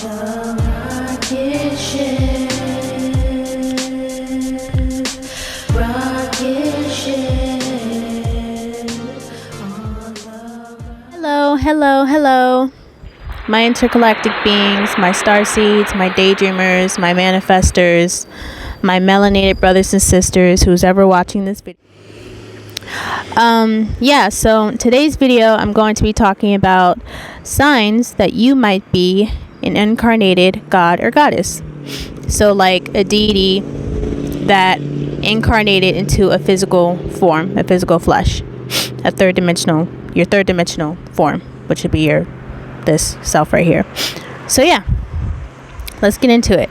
Hello, my intergalactic beings, my starseeds, my daydreamers, my manifestors, my melanated brothers and sisters, who's ever watching this video. So in today's video, I'm going to be talking about signs that you might be an incarnated god or goddess. So like a deity that incarnated into a physical form, a physical flesh, your third dimensional form, which would be this self right here. So yeah, let's get into it.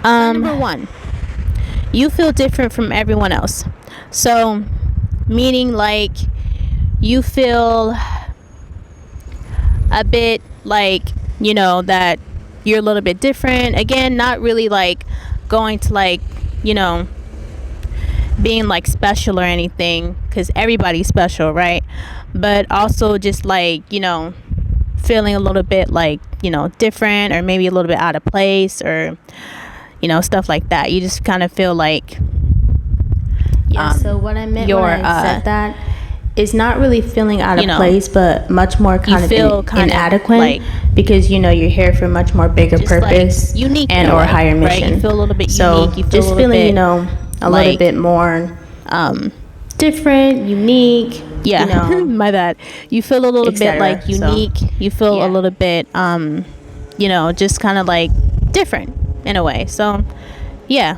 Number one, you feel different from everyone else. So meaning like you feel a bit like, that you're a little bit different. Again, not really like going to like, being like special or anything, because everybody's special, right? But also just like, feeling a little bit like, different, or maybe a little bit out of place, or stuff like that. You just kind of feel like so what I meant when I said that is not really feeling out of place, but much more kind of inadequate, like, because you're here for much more bigger purpose, like unique and or higher mission. Right? You feel a little bit so unique. You feel just feeling a little bit more different, unique. Yeah, my bad. You feel a little bit like unique. So, you feel a little bit just kind of like different in a way. So yeah,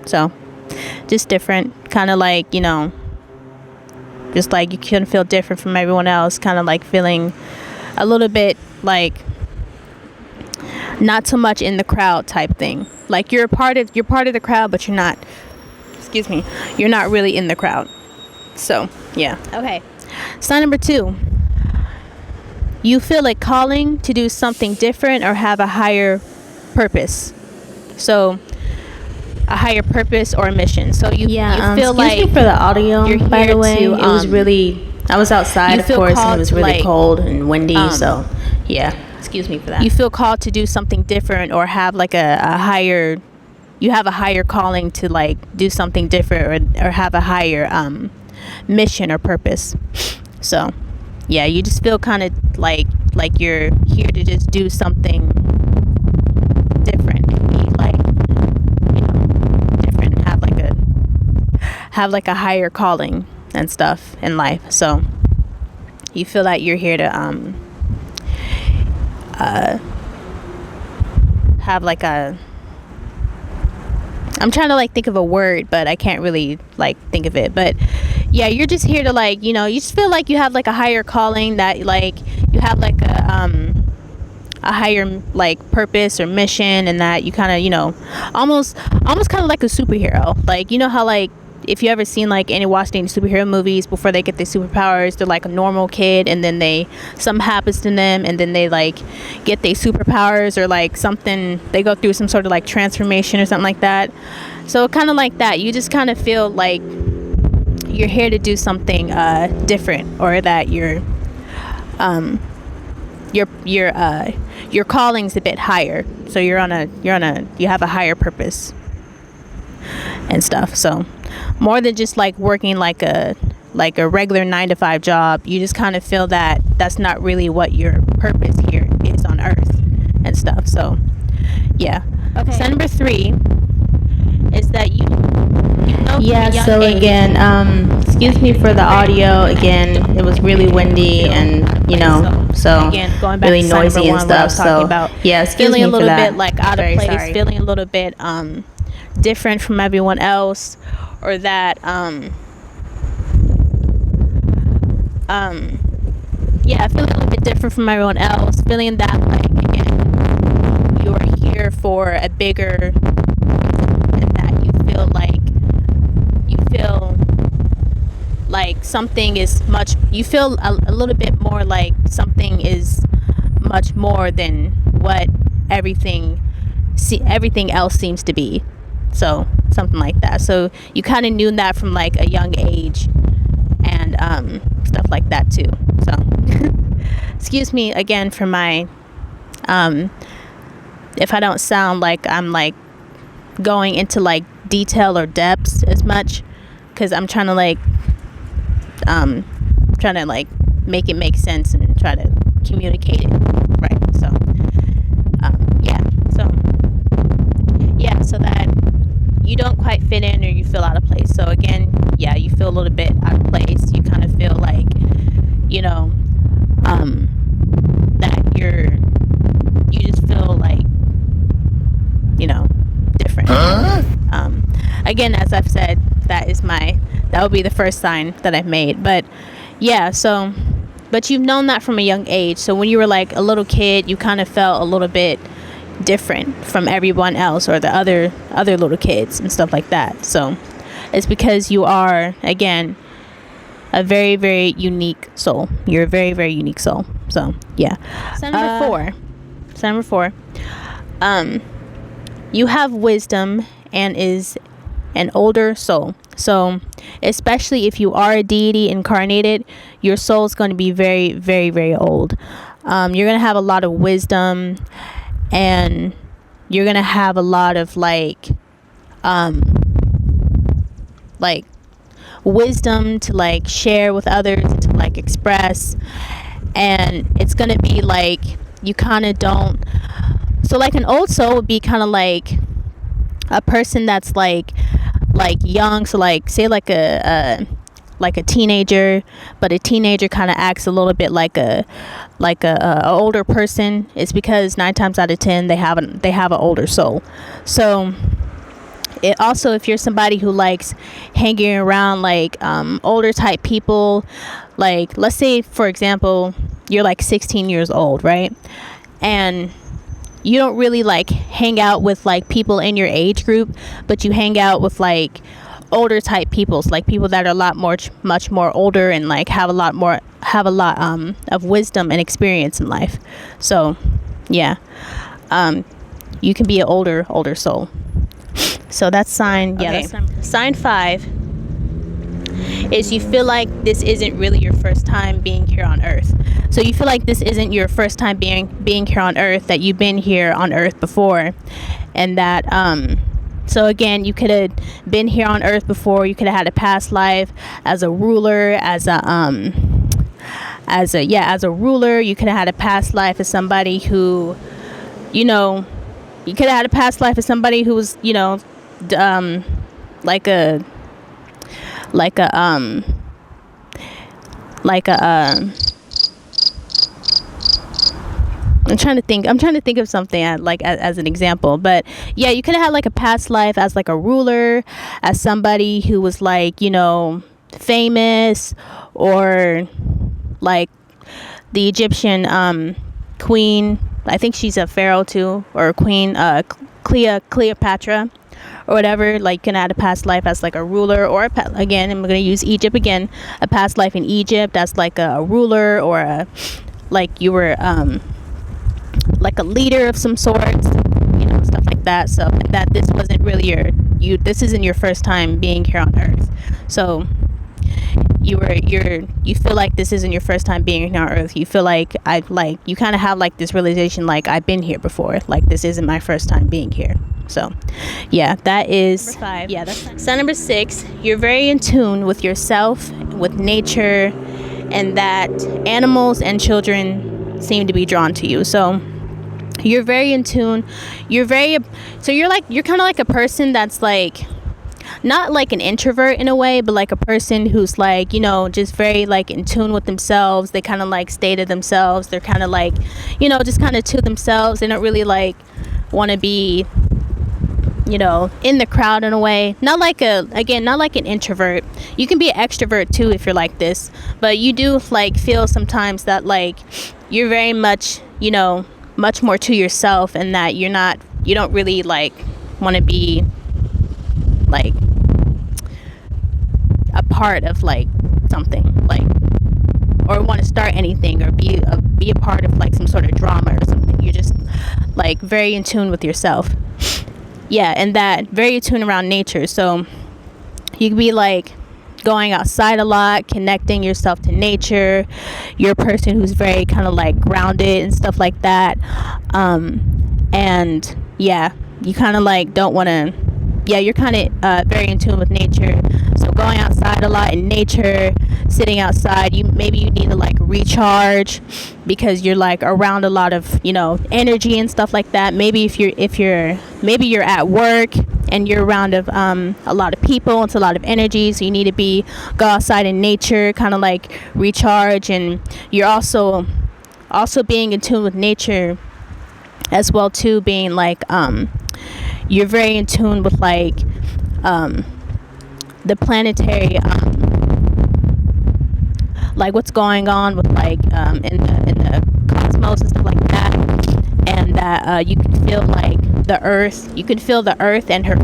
so just different, kind of like, just like you can feel different from everyone else, kind of like feeling a little bit like not so much in the crowd type thing. Like you're part of the crowd, but you're not really in the crowd. So yeah. Okay, sign number 2, you feel a calling to do something different or have a higher purpose. So a higher purpose or a mission. So you feel like, excuse me for the audio, by the way, it was really, I was outside, of course, and it was really cold and windy, so yeah, excuse me for that. You feel called to do something different, or have like a higher calling to like do something different, or have a higher mission or purpose. So yeah, you just feel kind of like you're here to just do something different, and be like, different, have like a higher calling and stuff in life. So you feel like you're here to have like a, I'm trying to like think of a word, but I can't really like think of it. But yeah, you're just here to like, you just feel like you have like a higher calling, that like you have like a higher like purpose or mission, and that you kind of, almost kind of like a superhero. Like, how like, if you ever seen like watched any superhero movies, before they get their superpowers, they're like a normal kid, and then something happens to them, and then they like get their superpowers, or like something, they go through some sort of like transformation or something like that. So kind of like that, you just kind of feel like you're here to do something different, or that your calling's a bit higher. So you have a higher purpose and stuff. So more than just like working like a regular 9-to-5 job, you just kind of feel that that's not really what your purpose here is on Earth and stuff. So yeah. Okay. So number 3 is that you so again, excuse me for the audio. Again, it was really windy, and so again, going back really to noisy and stuff. So yeah, excuse feeling me a little for that. bit like out of place, feeling a little bit different from everyone else, or that feeling a little bit different from everyone else, feeling that like, again, you're here for a bigger reason, and that you feel like something is much, you feel a little bit more like something is much more than what everything else seems to be. So something like that. So you kind of knew that from like a young age, and stuff like that too. So excuse me again for my if I don't sound like I'm like going into like detail or depths as much, because I'm trying to like make it make sense and try to communicate it right. So so that you don't quite fit in or you feel out of place. So again, you feel a little bit out of place. You kind of feel like, that you just feel like, different. Again, as I've said, that would be the first sign that I've made. But but you've known that from a young age. So when you were like a little kid, you kind of felt a little bit different from everyone else or the other little kids and stuff like that. So it's because you are, again, a very, very unique soul. You're a very, very unique soul. So sign number four, you have wisdom and is an older soul. So especially if you are a deity incarnated, your soul is going to be very, very, very old. You're going to have a lot of wisdom, and you're going to have a lot of like wisdom to like share with others, to like express. And it's going to be like you kind of don't. So like an old soul would be kind of like a person that's like young. So like say like a teenager, but a teenager kind of acts a little bit like a older person. It's because 9 times out of 10 they have an older soul. So it also, if you're somebody who likes hanging around like older type people, like let's say for example you're like 16 years old, right? And you don't really like hang out with like people in your age group, but you hang out with like older type peoples, like people that are much more older and like have a lot of wisdom and experience in life. So you can be an older soul. So that's sign. That's sign 5 is you feel like this isn't really your first time being here on Earth. So you feel like this isn't your first time being here on Earth, that you've been here on Earth before, and that so again, you could have been here on Earth before. You could have had a past life as a ruler, as a ruler. You could have had a past life as somebody who, you could have had a past life as somebody who was, I'm trying to think of something as an example, but you could have had like a past life as like a ruler, as somebody who was like, famous, or like the Egyptian queen. I think she's a pharaoh too, or a queen, Cleopatra, or whatever. Like you can have a past life as like a ruler, or again, I'm gonna use Egypt again, a past life in Egypt as like a ruler, or like you were like a leader of some sort, stuff like that. So that this wasn't really this isn't your first time being here on Earth. So you feel like this isn't your first time being here on Earth. You feel like you kind of have like this realization, like I've been here before, like this isn't my first time being here. So that is number 5. That's sign number 6. You're very in tune with yourself, with nature, and that animals and children seem to be drawn to you. So you're very in tune. You're kind of like a person that's like not like an introvert in a way, but like a person who's like, just very like in tune with themselves. They kind of like stay to themselves. They're kind of like, just kind of to themselves. They don't really like want to be, in the crowd in a way. Not like an introvert. You can be an extrovert too if you're like this, but you do like feel sometimes that like you're very much, much more to yourself, and that you don't really like want to be like a part of like something, like, or want to start anything, or be a part of like some sort of drama or something. You're just like very in tune with yourself. And that very in tune around nature. So you could be like going outside a lot, connecting yourself to nature. You're a person who's very kind of like grounded and stuff like that. And yeah, you kind of like don't want to, yeah, you're kind of very in tune with nature. So going outside a lot in nature, sitting outside, maybe you need to like recharge because you're like around a lot of, you know, energy and stuff like that. Maybe if you're maybe you're at work and you're around of a lot of people, it's a lot of energy, so you need to go outside in nature, kind of like recharge. And you're also being in tune with nature as well too, being like you're very in tune with like the planetary like what's going on with like in the cosmos and stuff like that. And that you can feel like the earth, you can feel the earth and her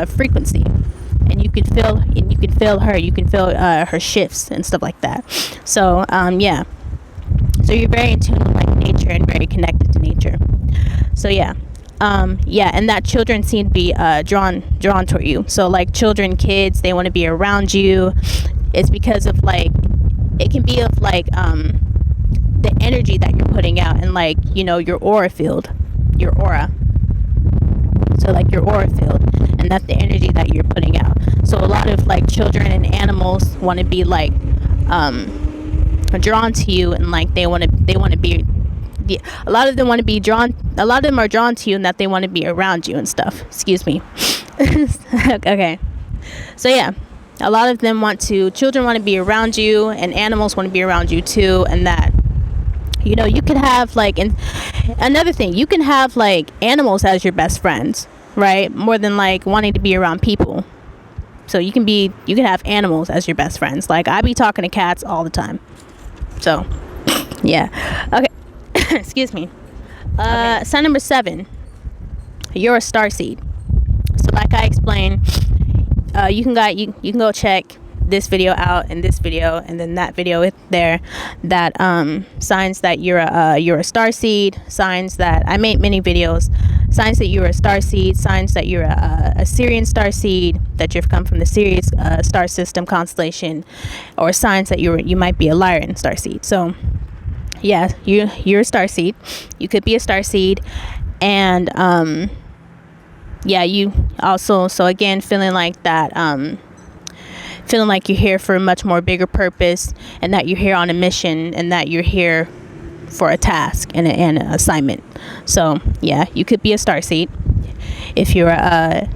frequency, and you can feel her shifts and stuff like that. So yeah, so you're very in tune with like nature and very connected to nature. So yeah, and that children seem to be drawn toward you. So like children, kids, they want to be around you. It's because of like, it can be of like the energy that you're putting out, and like, you know, your aura field, your aura. So like your aura field, and that's the energy that you're putting out. So a lot of like children and animals want to be like drawn to you, and like they want to be, a lot of them want to be drawn, a lot of them are drawn to you, and that they want to be around you and stuff. Excuse me. Okay, so yeah, a lot of them children want to be around you, and animals want to be around you too. And that, you know, you could have like, and another thing, you can have like animals as your best friends, right? More than like wanting to be around people. So you can have animals as your best friends. Like I be talking to cats all the time. So yeah. Okay. Excuse me. Okay. Sign number 7. You're a starseed. So like I explained, you can go check this video out, and this video, and then that video there, that signs that you're a starseed, signs that I made many videos, signs that you're a starseed, signs that you're a Sirian starseed, that you've come from the Sirius star system constellation, or signs that you might be a Lyran starseed. So yeah, you're a starseed. You could be a starseed. And yeah, you also, so again, feeling like that, feeling like you're here for a much more bigger purpose, and that you're here on a mission, and that you're here for a task and an assignment. So yeah, you could be a starseed if you're a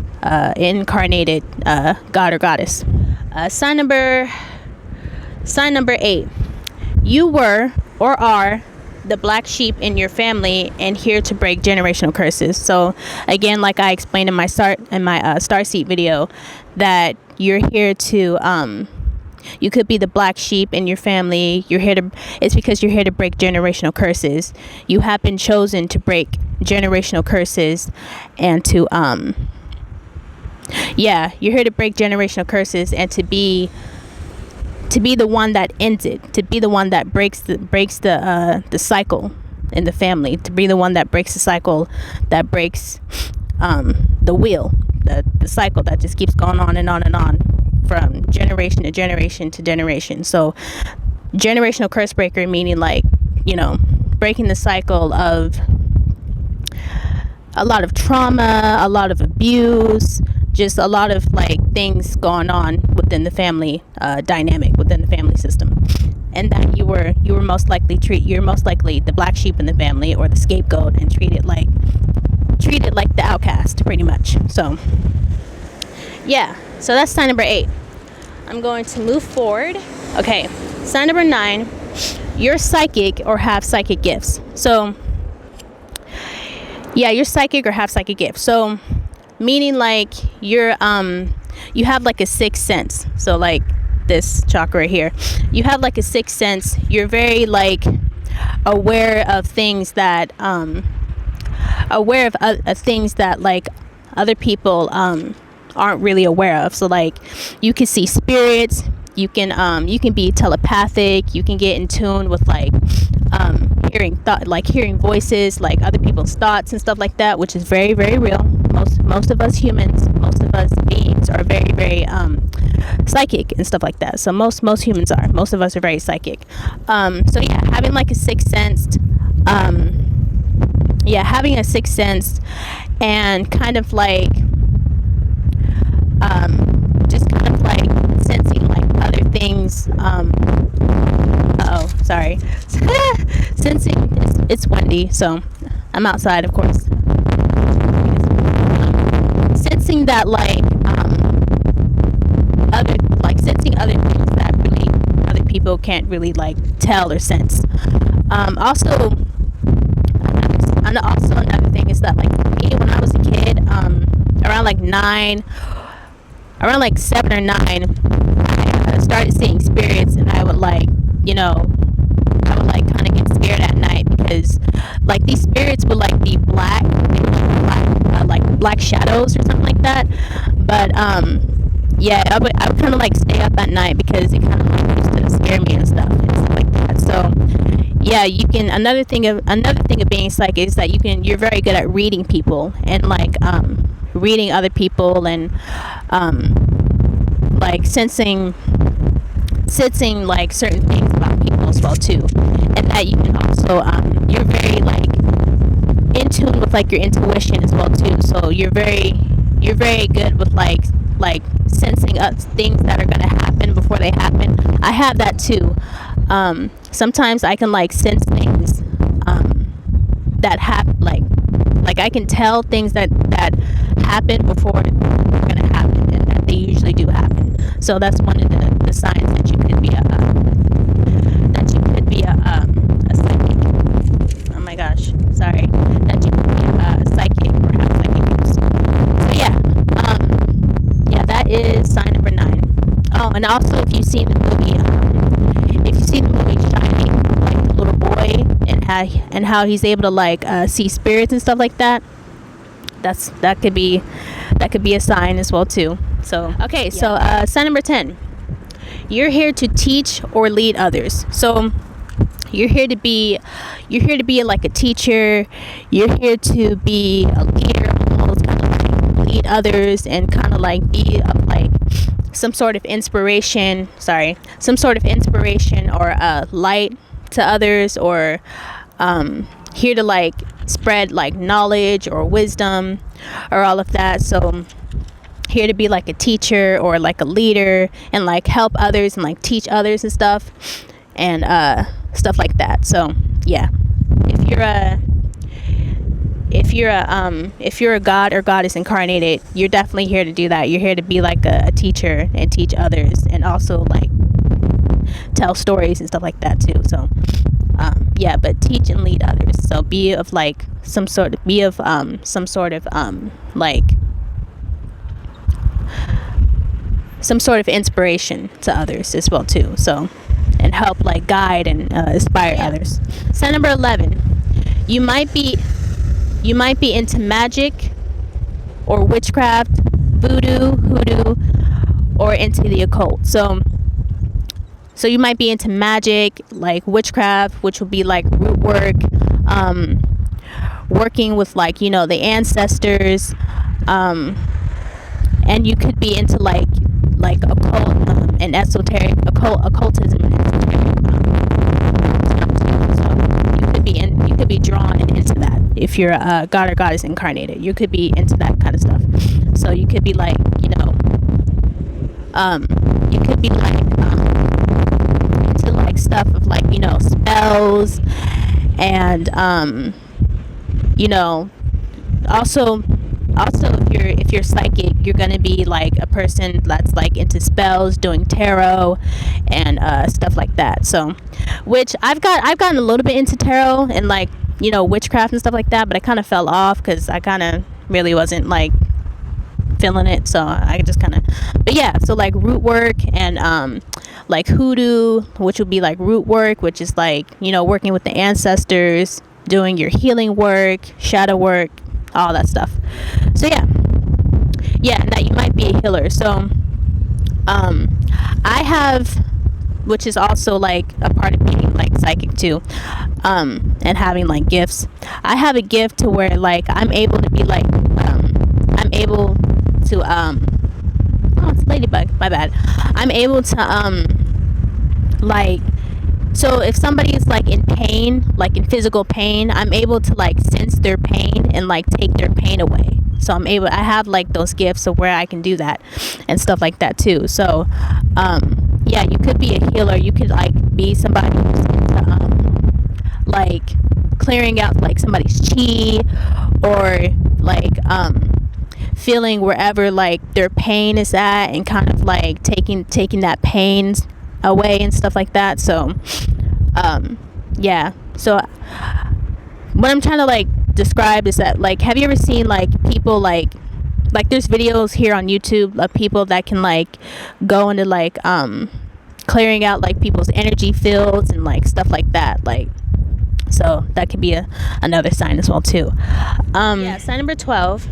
incarnated god or goddess. Sign number 8. You were or are the black sheep in your family, and here to break generational curses. So again, like I explained in my starseed video, that you're here to you could be the black sheep in your family. It's because you're here to break generational curses. You have been chosen to break generational curses, and to you're here to break generational curses, and to be the one that ends it, to be the one that breaks the cycle in the family, to be the one that breaks the cycle, that breaks the wheel, the cycle that just keeps going on and on and on, from generation to generation to generation. So generational curse breaker, meaning like, you know, breaking the cycle of a lot of trauma, a lot of abuse, just a lot of like things going on within the family dynamic, within the family system. And that you were most likely the black sheep in the family, or the scapegoat, and treated like the outcast, pretty much. So yeah, so that's sign number 8. I'm going to move forward. Okay, sign number 9. You're psychic or have psychic gifts. So yeah, you're psychic or have psychic gifts. So meaning like you're you have like a sixth sense. So like this chakra here, you have like a sixth sense. You're very like aware of things that things that like other people aren't really aware of. So like you can see spirits, you can be telepathic, you can get in tune with like hearing voices, like other people's thoughts and stuff like that, which is very, very real. Most of us humans, most of us beings are very, very psychic and stuff like that. So most humans are. Most of us are very psychic. So yeah, having like a sixth sense, yeah, having a sixth sense, and kind of like just kind of like sensing like other things. Sorry. Sensing, it's windy, so I'm outside, of course. Sensing that like sensing other things that really other people can't really like tell or sense. Also another thing is that like for me, when I was a kid, around like 7 or 9, I started seeing spirits, and I would like kind of get scared at night, because like these spirits would like be black. They would like black shadows or something like that. But yeah, I would kind of like stay up at night because it kind of like used to scare me and stuff like that. So yeah, you can, another thing of being psychic is that you're very good at reading people, and like reading other people, and like sensing like certain things about people as well too. And that you can also you're very like in tune with like your intuition as well too. So you're very good with like sensing things that are going to happen before they happen. I have that too. Sometimes I can like sense things that happen, like I can tell things that happen before they're going to happen, and that they usually do happen. So that's one of the signs that you could be a psychic. Oh my gosh, sorry. That you could be a psychic or have psychic gifts. So yeah, that is sign number 9. Oh, and also if you've seen the movie Shining, like the little boy, and how he's able to like see spirits and stuff like that. That could be a sign as well too. So okay, yeah. So sign number 10. You're here to teach or lead others. So you're here to be like a teacher. You're here to be a leader, almost kind of like lead others, and kind of like be of like some sort of inspiration or light to others, or here to like spread like knowledge or wisdom or all of that. So here to be like a teacher or like a leader, and like help others and like teach others and stuff, and stuff like that. So yeah, if you're a god or goddess incarnated, you're definitely here to do that. You're here to be like a teacher and teach others, and also like tell stories and stuff like that too. So yeah, but teach and lead others. So be of like some sort of inspiration to others as well too. So, and help like guide and inspire others. Sign number 11. You might be into magic or witchcraft, voodoo, hoodoo, or into the occult. So you might be into magic, like witchcraft, which would be like root work, working with like the ancestors, and you could be into like occult and esoteric occultism and esoteric stuff too. So you could be drawn into that if you're a god or goddess incarnated. You could be into that kind of stuff. So you could be like into like stuff of like spells, and also if you're psychic, you're gonna be like a person that's like into spells, doing tarot and stuff like that. So, which I've gotten a little bit into tarot and like witchcraft and stuff like that, but I kind of fell off because I kind of really wasn't like feeling it. So I just kind of, but yeah, so like root work and like hoodoo, which would be like root work, which is like working with the ancestors, doing your healing work, shadow work, all that stuff. So yeah, and that you might be a healer. So I have, which is also like a part of being like psychic too, and having like gifts. I have a gift to where like I'm able to be like I'm able to oh, it's ladybug, my bad. I'm able to like so if somebody's like in pain, like in physical pain, I'm able to like sense their pain and like take their pain away. So I have like those gifts of where I can do that and stuff like that too. So yeah, you could be a healer. You could like be somebody who's into like clearing out like somebody's chi, or like feeling wherever like their pain is at and kind of like taking that pain away and stuff like that. So yeah, so what I'm trying to like describe is that, like, have you ever seen like people like there's videos here on YouTube of people that can like go into like clearing out like people's energy fields and like stuff like that, like, so that could be another sign as well too. Yeah, sign number 12,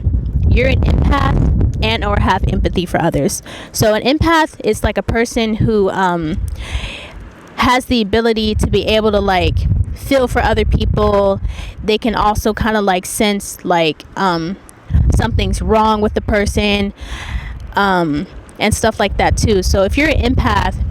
you're an empath and or have empathy for others. So an empath is like a person who has the ability to be able to like feel for other people. They can also kind of like sense like something's wrong with the person and stuff like that too. So if you're an empath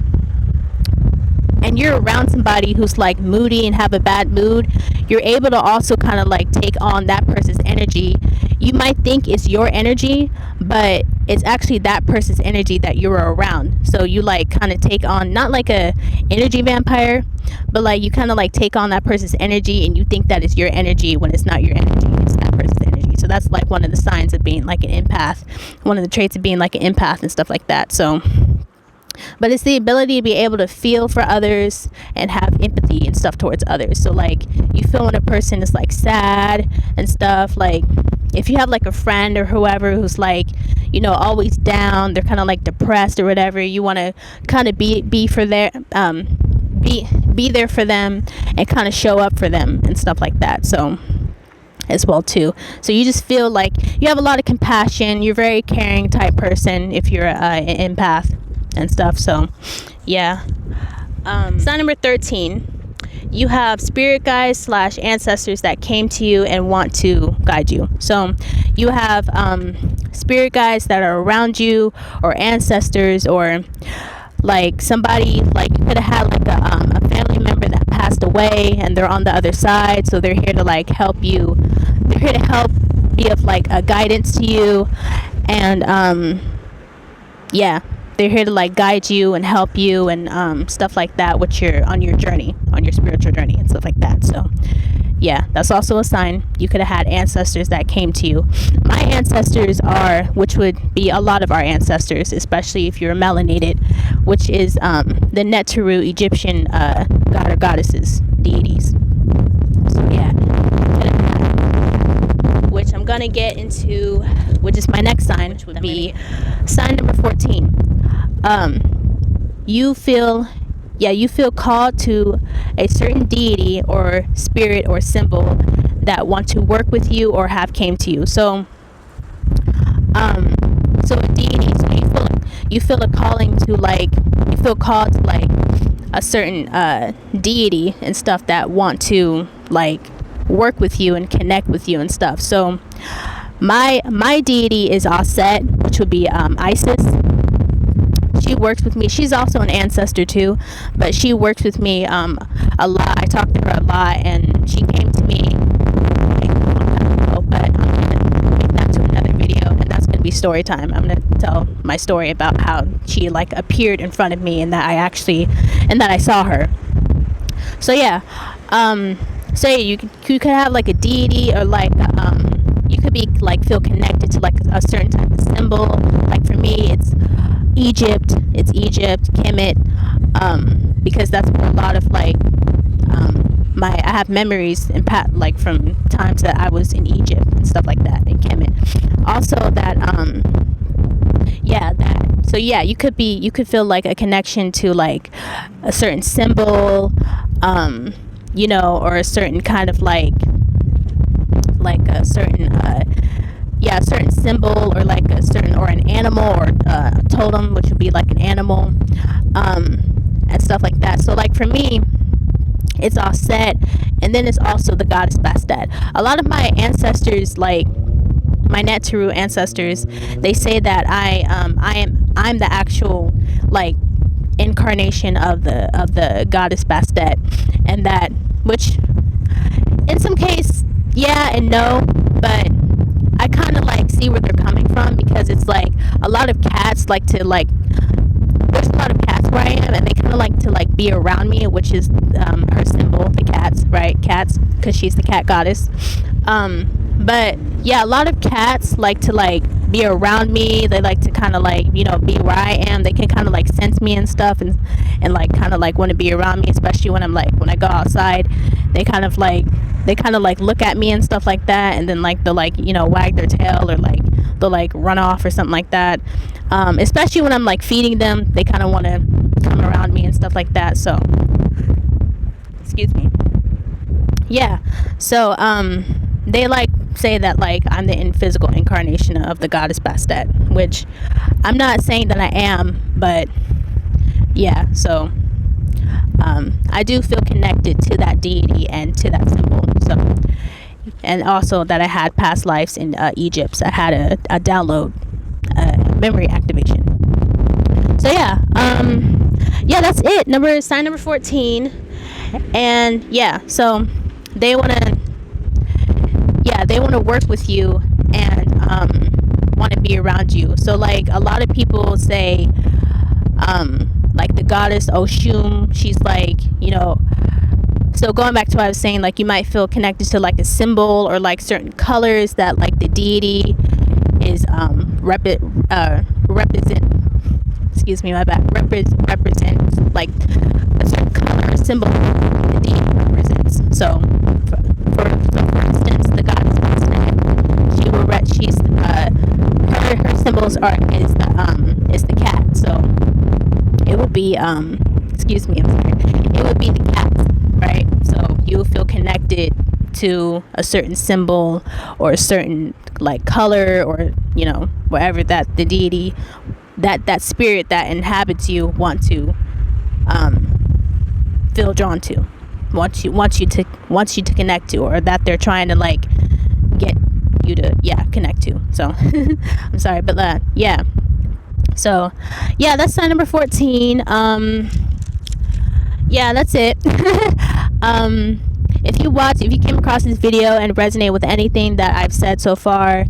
and you're around somebody who's like moody and have a bad mood, you're able to also kind of like take on that person's energy. You might think it's your energy, but it's actually that person's energy that you're around. So you like kind of take on, not like a energy vampire, but like you kind of like take on that person's energy and you think that it's your energy when it's not your energy, it's that person's energy. So that's like one of the signs of being like an empath, one of the traits of being like an empath and stuff like that. So but it's the ability to be able to feel for others and have empathy and stuff towards others. So like you feel when a person is like sad and stuff, like if you have like a friend or whoever who's like, you know, always down, they're kind of like depressed or whatever, you want to kind of be for their be there for them and kind of show up for them and stuff like that. So as well too. So you just feel like you have a lot of compassion, you're a very caring type person if you're an empath and stuff. So yeah. Sign number 13, you have spirit guides / ancestors that came to you and want to guide you. So you have spirit guides that are around you, or ancestors, or like somebody, like you could have had like a family member that passed away and they're on the other side, so they're here to like help you, they're here to help be of like a guidance to you. And yeah, they're here to like guide you and help you and stuff like that with on your journey, on your spiritual journey and stuff like that. So yeah, that's also a sign. You could have had ancestors that came to you. My ancestors are, which would be a lot of our ancestors, especially if you're Melenated, which is the Neteru Egyptian god or goddesses, deities. So yeah, which I'm gonna get into, which is my next sign, which would be sign number 14. You feel called to a certain deity or spirit or symbol that want to work with you or have came to you. So a deity, so you feel a calling to like, you feel called to like a certain deity and stuff that want to like work with you and connect with you and stuff. So my deity is Aset, which would be Isis. She works with me. She's also an ancestor too, but she works with me a lot. I talk to her a lot, and she came to me like a long time ago, but I'm gonna make that to another video, and that's gonna be story time. I'm gonna tell my story about how she like appeared in front of me and that I saw her. So yeah, you could have like a deity, or like you could be like feel connected to like a certain type of symbol. Like for me, it's Egypt, Kemet, because that's where a lot of like I have memories and like from times that I was in Egypt and stuff like that, in Kemet. Also that you could feel like a connection to like a certain symbol, you know, or a certain kind of like a certain a certain symbol, or like a certain, or an animal, or a totem, which would be like an animal, and stuff like that. So like for me, it's all set, and then it's also the goddess Bastet. A lot of my ancestors, like my Neteru ancestors, they say that I'm the actual like incarnation of the goddess Bastet, and that, which in some case, yeah and no, but I kind of like see where they're coming from, because it's like a lot of cats like to like, there's a lot of cats where I am, and they kind of like to like be around me, which is her symbol, the cats, right? Cats, because she's the cat goddess. But yeah, a lot of cats like to like be around me. They like to kind of like, you know, be where I am. They can kind of like sense me and stuff, and like kind of like want to be around me, especially when when I go outside. They kind of like look at me and stuff like that, and then like they'll like, you know, wag their tail, or like they'll like run off or something like that. Especially when I'm like feeding them, they kind of want to come around me and stuff like that. So excuse me. Yeah, so they like say that like I'm the physical incarnation of the goddess Bastet, which I'm not saying that I am, but yeah, so I do feel connected to that deity and to that symbol. So, and also that I had past lives in Egypt. So I had a download, memory activation. So yeah, that's it. Sign number 14, and yeah, so they want to work with you and want to be around you. So like a lot of people say, like the goddess Oshun, she's like, you know, so going back to what I was saying, like you might feel connected to like a symbol or like certain colors that like the deity is represent like a certain color or symbol the deity represents. So for instance, the goddess Bastet, her symbols is the cat. So it would be it would be the cat, right? So you will feel connected to a certain symbol or a certain like color, or you know, whatever that the deity, that spirit that inhabits you want to feel drawn to, wants you to connect to, or that they're trying to like get you to connect to. So I'm sorry, but yeah. So yeah, that's sign number 14. Yeah, that's it. If you came across this video and resonate with anything that I've said so far,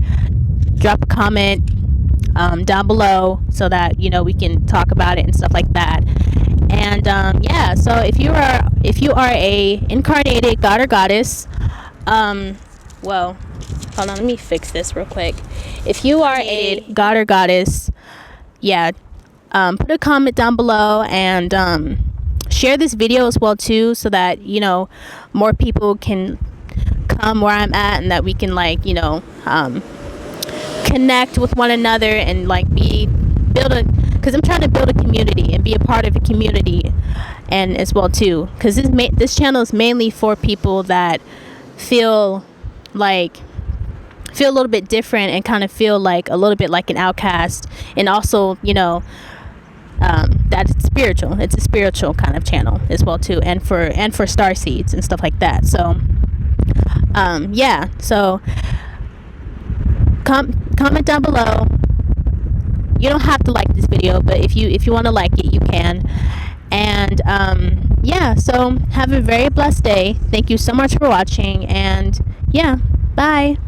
drop a comment down below, so that you know we can talk about it and stuff like that. And yeah, so if you are a incarnated god or goddess, well, hold on, let me fix this real quick. If you are a god or goddess, yeah, put a comment down below, and share this video as well too, so that you know more people can come where I'm at, and that we can like, you know, connect with one another, and like because I'm trying to build a community and be a part of a community, and as well too, because this channel is mainly for people that feel a little bit different, and kind of feel like a little bit like an outcast, and also, you know, that it's spiritual. It's a spiritual kind of channel as well too, and for starseeds and stuff like that. So yeah, so comment down below. You don't have to like this video, but if you want to like it, you can. And yeah, so have a very blessed day. Thank you so much for watching, and yeah, bye.